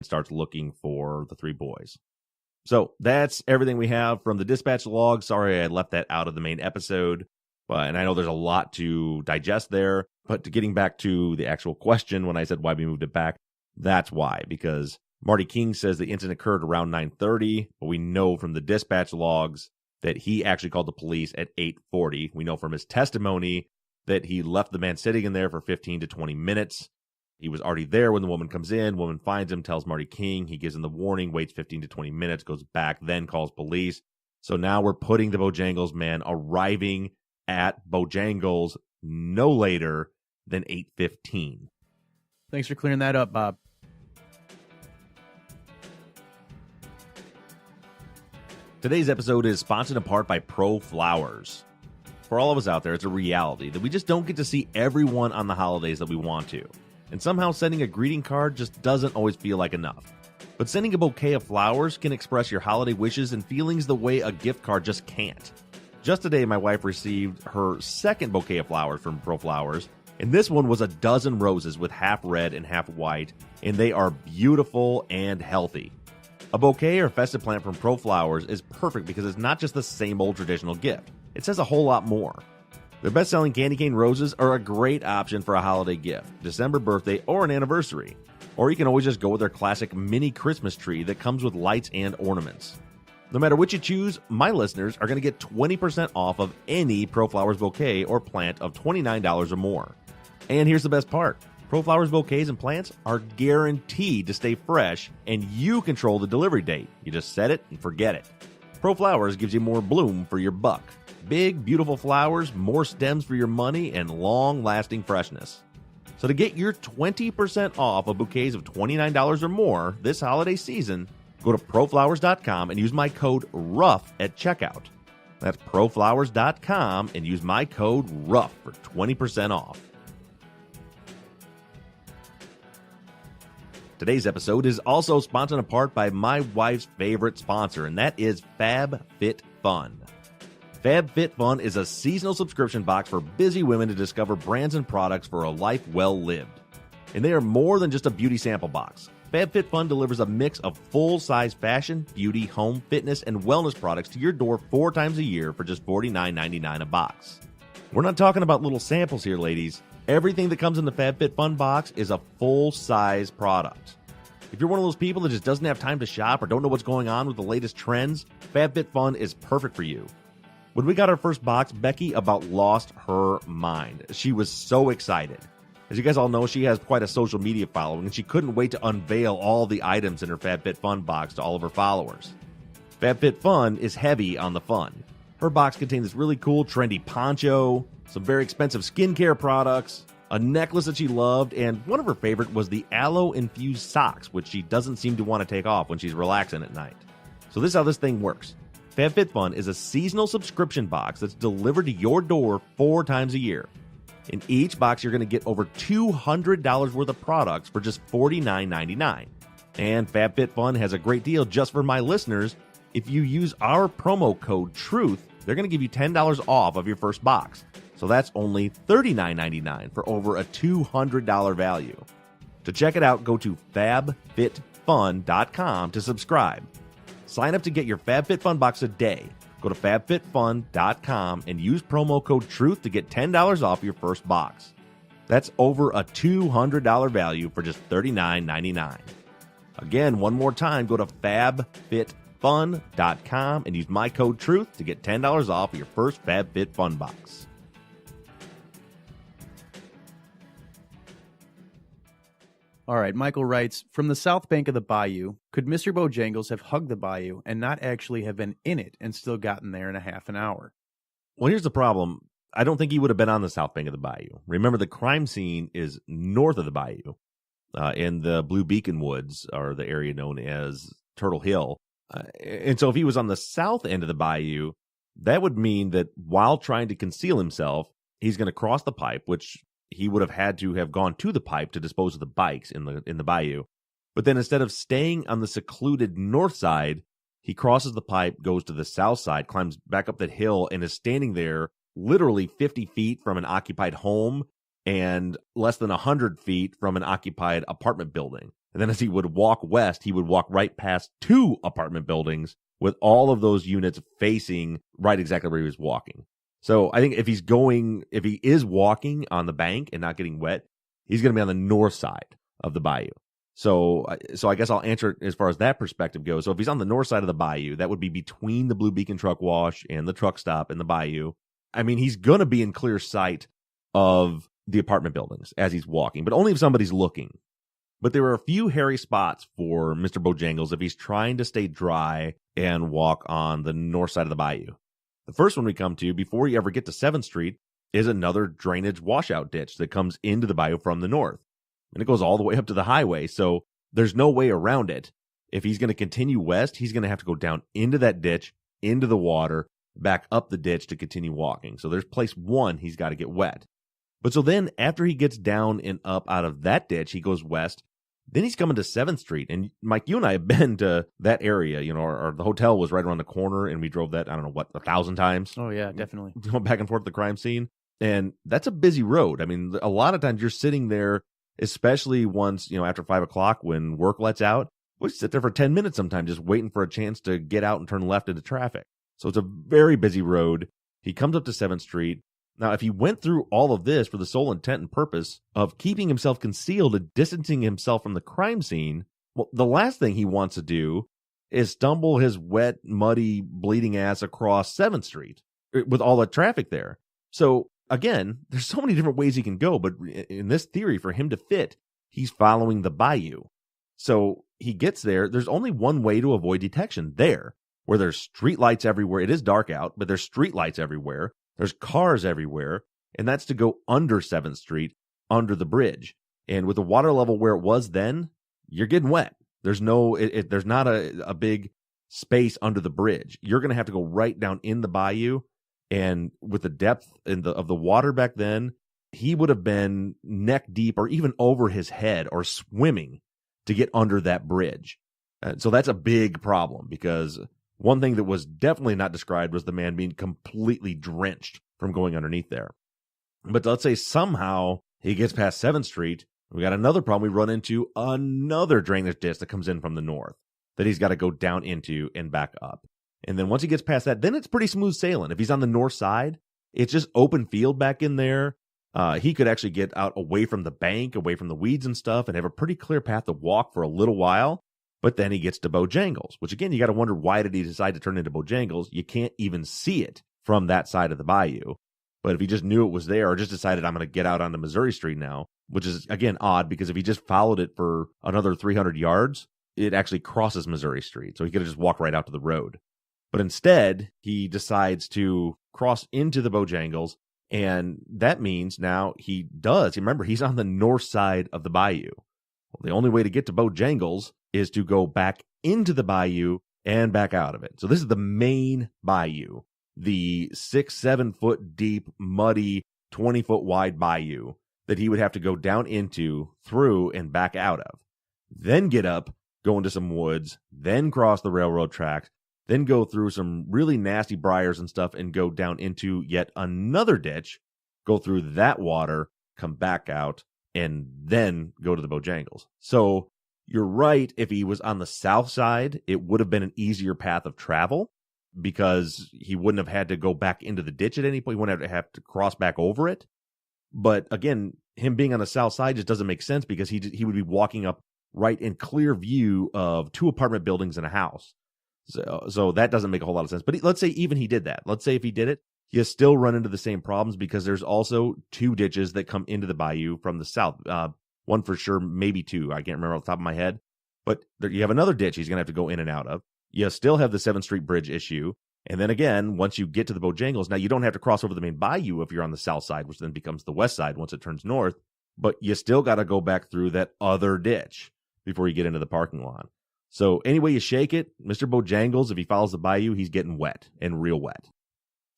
and starts looking for the three boys. So that's everything we have from the dispatch log. Sorry I left that out of the main episode, and I know there's a lot to digest there. But getting back to the actual question, when I said why we moved it back, that's why. Because Marty King says the incident occurred around 9:30, but we know from the dispatch logs that he actually called the police at 8:40. We know from his testimony that he left the man sitting in there for 15 to 20 minutes. He was already there when the woman comes in. Woman finds him, tells Marty King. He gives him the warning, waits 15 to 20 minutes, goes back, then calls police. So now we're putting the Bojangles man arriving at Bojangles no later than 8:15. Thanks for clearing that up, Bob. Today's episode is sponsored in part by Pro Flowers. For all of us out there, it's a reality that we just don't get to see everyone on the holidays that we want to. And somehow sending a greeting card just doesn't always feel like enough. But sending a bouquet of flowers can express your holiday wishes and feelings the way a gift card just can't. Just today, my wife received her second bouquet of flowers from Pro Flowers, and this one was a dozen roses with half red and half white, and they are beautiful and healthy. A bouquet or festive plant from Pro Flowers is perfect because it's not just the same old traditional gift. It says a whole lot more. Their best-selling candy cane roses are a great option for a holiday gift, December birthday, or an anniversary. Or you can always just go with their classic mini Christmas tree that comes with lights and ornaments. No matter which you choose, my listeners are going to get 20% off of any Pro Flowers bouquet or plant of $29 or more. And here's the best part. Pro Flowers bouquets and plants are guaranteed to stay fresh, and you control the delivery date. You just set it and forget it. Pro Flowers gives you more bloom for your buck. Big, beautiful flowers, more stems for your money, and long-lasting freshness. So to get your 20% off of bouquets of $29 or more this holiday season, go to proflowers.com and use my code RUFF at checkout. That's proflowers.com and use my code RUFF for 20% off. Today's episode is also sponsored in part by my wife's favorite sponsor, and that is FabFitFun. FabFitFun is a seasonal subscription box for busy women to discover brands and products for a life well lived. And they are more than just a beauty sample box. FabFitFun delivers a mix of full-size fashion, beauty, home, fitness, and wellness products to your door 4 times a year for just $49.99 a box. We're not talking about little samples here, ladies. Everything that comes in the FabFitFun box is a full-size product. If you're one of those people that just doesn't have time to shop or don't know what's going on with the latest trends, FabFitFun is perfect for you. When we got our first box, Becky about lost her mind. She was so excited. As you guys all know, she has quite a social media following, and she couldn't wait to unveil all the items in her FabFitFun box to all of her followers. FabFitFun is heavy on the fun. Her box contains this really cool, trendy poncho, some very expensive skincare products, a necklace that she loved, and one of her favorite was the aloe-infused socks, which she doesn't seem to want to take off when she's relaxing at night. So this is how this thing works. FabFitFun is a seasonal subscription box that's delivered to your door 4 times a year. In each box, you're going to get over $200 worth of products for just $49.99. And FabFitFun has a great deal just for my listeners. If you use our promo code TRUTH, they're going to give you $10 off of your first box. So that's only $39.99 for over a $200 value. To check it out, go to fabfitfun.com to subscribe. Sign up to get your FabFitFun box today. Go to fabfitfun.com and use promo code TRUTH to get $10 off your first box. That's over a $200 value for just $39.99. Again, one more time, go to fabfitfun.com and use my code TRUTH to get $10 off your first FabFitFun box. All right, Michael writes, from the south bank of the bayou, could Mr. Bojangles have hugged the bayou and not actually have been in it and still gotten there in a half an hour? Well, here's the problem. I don't think he would have been on the south bank of the bayou. Remember, the crime scene is north of the bayou, in the Blue Beacon Woods, or the area known as Turtle Hill. And so if he was on the south end of the bayou, that would mean that while trying to conceal himself, he's going to cross the pipe, which he would have had to have gone to the pipe to dispose of the bikes in the bayou. But then instead of staying on the secluded north side, he crosses the pipe, goes to the south side, climbs back up that hill, and is standing there literally 50 feet from an occupied home and less than 100 feet from an occupied apartment building. And then as he would walk west, he would walk right past 2 apartment buildings with all of those units facing right exactly where he was walking. So I think if he is walking on the bank and not getting wet, he's going to be on the north side of the bayou. So I guess I'll answer it as far as that perspective goes. So if he's on the north side of the bayou, that would be between the Blue Beacon truck wash and the truck stop in the bayou. I mean, he's going to be in clear sight of the apartment buildings as he's walking, but only if somebody's looking. But there are a few hairy spots for Mr. Bojangles if he's trying to stay dry and walk on the north side of the bayou. The first one we come to before you ever get to 7th Street is another drainage washout ditch that comes into the bayou from the north. And it goes all the way up to the highway, so there's no way around it. If he's going to continue west, he's going to have to go down into that ditch, into the water, back up the ditch to continue walking. So there's place 1 he's got to get wet. But so then after he gets down and up out of that ditch, he goes west. Then he's coming to 7th Street. And Mike, you and I have been to that area. You know, the hotel was right around the corner, and we drove that, I don't know, 1,000 times? Oh, yeah, definitely. Going back and forth to the crime scene. And that's a busy road. I mean, a lot of times you're sitting there, especially once, after 5 o'clock when work lets out. We sit there for 10 minutes sometimes just waiting for a chance to get out and turn left into traffic. So it's a very busy road. He comes up to 7th Street. Now, if he went through all of this for the sole intent and purpose of keeping himself concealed and distancing himself from the crime scene, well, the last thing he wants to do is stumble his wet, muddy, bleeding ass across 7th Street with all the traffic there. So, again, there's so many different ways he can go, but in this theory, for him to fit, he's following the bayou. So he gets there. There's only one way to avoid detection there, where there's street lights everywhere. It is dark out, but there's street lights everywhere. There's cars everywhere, and that's to go under 7th Street, under the bridge. And with the water level where it was then, you're getting wet. There's there's not a big space under the bridge. You're going to have to go right down in the bayou, and with the depth of the water back then, he would have been neck deep or even over his head or swimming to get under that bridge. So that's a big problem, because one thing that was definitely not described was the man being completely drenched from going underneath there. But let's say somehow he gets past 7th Street. We got another problem. We run into another drainage ditch that comes in from the north that he's got to go down into and back up. And then once he gets past that, then it's pretty smooth sailing. If he's on the north side, it's just open field back in there. He could actually get out away from the bank, away from the weeds and stuff, and have a pretty clear path to walk for a little while. But then he gets to Bojangles, which again, you got to wonder, why did he decide to turn into Bojangles? You can't even see it from that side of the bayou. But if he just knew it was there, or just decided, I'm going to get out onto Missouri Street now, which is, again, odd, because if he just followed it for another 300 yards, it actually crosses Missouri Street. So he could have just walked right out to the road. But instead, he decides to cross into the Bojangles, and that means now he does. Remember, he's on the north side of the bayou. Well, the only way to get to Bojangles is to go back into the bayou and back out of it. So this is the main bayou, the 6-7 foot deep, muddy, 20-foot wide bayou that he would have to go down into, through, and back out of. Then get up, go into some woods, then cross the railroad tracks, then go through some really nasty briars and stuff and go down into yet another ditch, go through that water, come back out, and then go to the Bojangles. So you're right, if he was on the south side, it would have been an easier path of travel, because he wouldn't have had to go back into the ditch at any point. He wouldn't have to cross back over it. But again, him being on the south side just doesn't make sense, because he would be walking up right in clear view of 2 apartment buildings and a house. So that doesn't make a whole lot of sense. But let's say even he did that. Let's say if he did it, you still run into the same problems, because there's also 2 ditches that come into the bayou from the south. One for sure, maybe 2. I can't remember off the top of my head. But you have another ditch he's going to have to go in and out of. You still have the 7th Street Bridge issue. And then again, once you get to the Bojangles, now you don't have to cross over the main bayou if you're on the south side, which then becomes the west side once it turns north. But you still got to go back through that other ditch before you get into the parking lot. So any way you shake it, Mr. Bojangles, if he follows the bayou, he's getting wet, and real wet.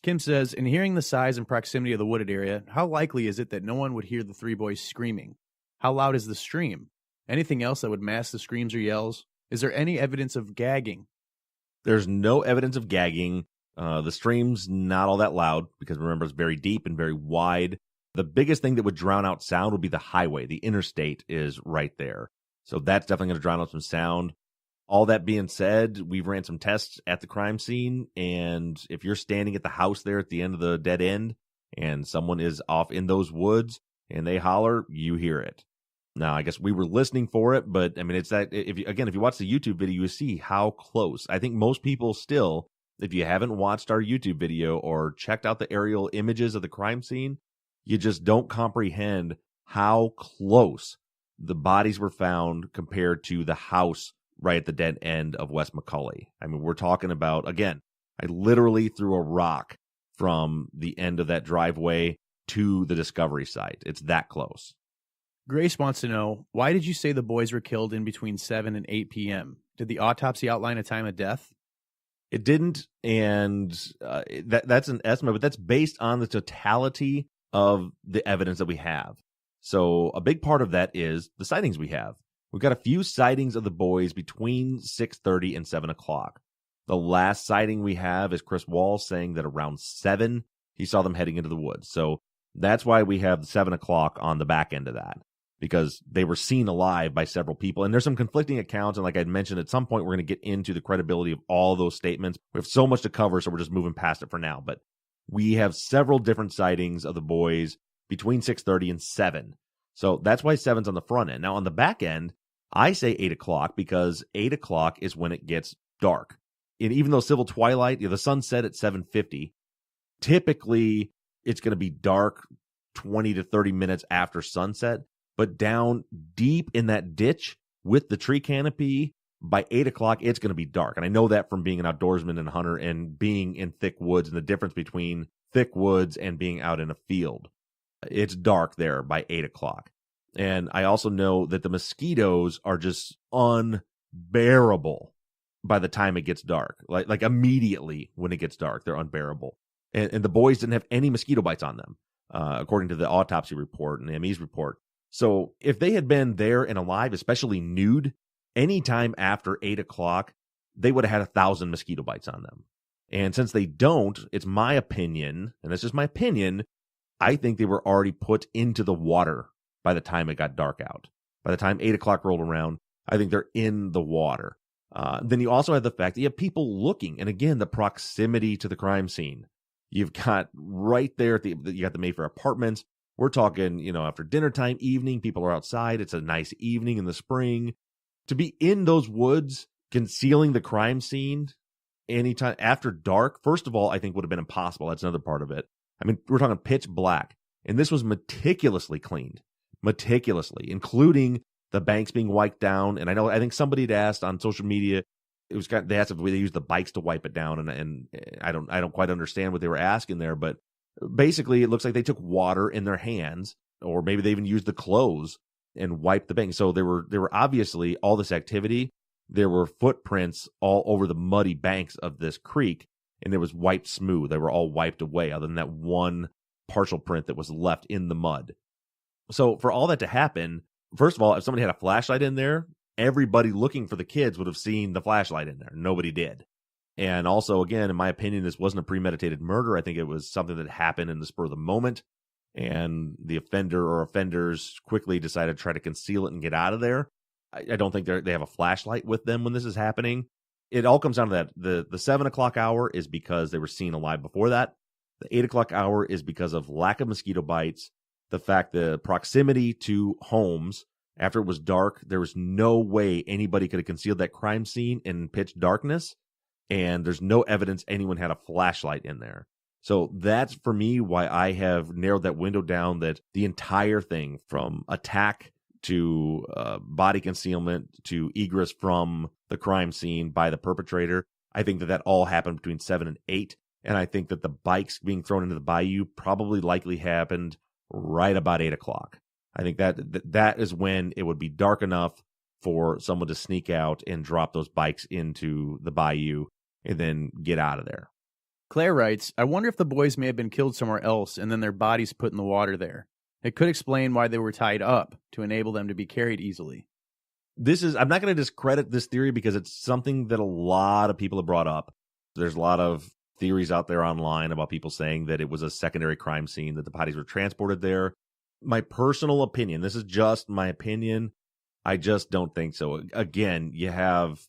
Kim says, in hearing the size and proximity of the wooded area, how likely is it that no one would hear the 3 boys screaming? How loud is the stream? Anything else that would mask the screams or yells? Is there any evidence of gagging? There's no evidence of gagging. The stream's not all that loud, because remember, it's very deep and very wide. The biggest thing that would drown out sound would be the highway. The interstate is right there. So that's definitely going to drown out some sound. All that being said, we've ran some tests at the crime scene, and if you're standing at the house there at the end of the dead end and someone is off in those woods and they holler, you hear it. Now, I guess we were listening for it, but I mean, it's that if you watch the YouTube video, you see how close. I think most people still, if you haven't watched our YouTube video or checked out the aerial images of the crime scene, you just don't comprehend how close the bodies were found compared to the house right at the dead end of West McCully. I mean, we're talking about, again, I literally threw a rock from the end of that driveway to the discovery site. It's that close. Grace wants to know, why did you say the boys were killed in between 7 and 8 p.m.? Did the autopsy outline a time of death? It didn't, and that's an estimate, but that's based on the totality of the evidence that we have. So a big part of that is the sightings we have. We've got a few sightings of the boys between 6:30 and 7 o'clock. The last sighting we have is Chris Wall saying that around 7, he saw them heading into the woods. So that's why we have 7 o'clock on the back end of that, because they were seen alive by several people. And there's some conflicting accounts. And like I mentioned, at some point, we're going to get into the credibility of all those statements. We have so much to cover, so we're just moving past it for now. But we have several different sightings of the boys between 6:30 and 7. So that's why 7's on the front end. Now, on the back end, I say 8 o'clock because 8 o'clock is when it gets dark. And even though civil twilight, the sun set at 7:50, typically it's going to be dark 20 to 30 minutes after sunset. But down deep in that ditch with the tree canopy, by 8 o'clock, it's going to be dark. And I know that from being an outdoorsman and hunter and being in thick woods and the difference between thick woods and being out in a field. It's dark there by 8 o'clock. And I also know that the mosquitoes are just unbearable by the time it gets dark. Like immediately when it gets dark, they're unbearable. And the boys didn't have any mosquito bites on them, according to the autopsy report and the ME's report. So if they had been there and alive, especially nude, anytime after 8 o'clock, they would have had 1,000 mosquito bites on them. And since they don't, it's my opinion, and that's just my opinion, I think they were already put into the water by the time it got dark out. By the time 8 o'clock rolled around, I think they're in the water. Then you also have the fact that you have people looking. And again, the proximity to the crime scene. You've got right there, you got the Mayfair Apartments. We're talking, after dinner time, evening, people are outside. It's a nice evening in the spring. To be in those woods, concealing the crime scene anytime after dark, first of all, I think would have been impossible. That's another part of it. I mean, we're talking pitch black. And this was meticulously cleaned. Meticulously, including the banks being wiped down. And I think somebody had asked on social media, they asked if they used the bikes to wipe it down. And I don't quite understand what they were asking there, but basically it looks like they took water in their hands, or maybe they even used the clothes and wiped the bank. So there were obviously all this activity. There were footprints all over the muddy banks of this creek, and it was wiped smooth. They were all wiped away, other than that one partial print that was left in the mud. So for all that to happen, first of all, if somebody had a flashlight in there, everybody looking for the kids would have seen the flashlight in there. Nobody did. And also, again, in my opinion, this wasn't a premeditated murder. I think it was something that happened in the spur of the moment, and the offender or offenders quickly decided to try to conceal it and get out of there. I don't think they have a flashlight with them when this is happening. It all comes down to that. The 7 o'clock hour is because they were seen alive before that. The 8 o'clock hour is because of lack of mosquito bites. The fact, the proximity to homes after it was dark, there was no way anybody could have concealed that crime scene in pitch darkness. And there's no evidence anyone had a flashlight in there. So that's, for me, why I have narrowed that window down, that the entire thing from attack to body concealment to egress from the crime scene by the perpetrator, I think that all happened between 7 and 8. And I think that the bikes being thrown into the bayou probably likely happened right about 8 o'clock. I think that is when it would be dark enough for someone to sneak out and drop those bikes into the bayou and then get out of there. Claire writes, I wonder if the boys may have been killed somewhere else and then their bodies put in the water there. It could explain why they were tied up to enable them to be carried easily. I'm not going to discredit this theory because it's something that a lot of people have brought up. There's a lot of theories out there online about people saying that it was a secondary crime scene, that the bodies were transported there. My personal opinion, this is just my opinion, I just don't think so. Again, you have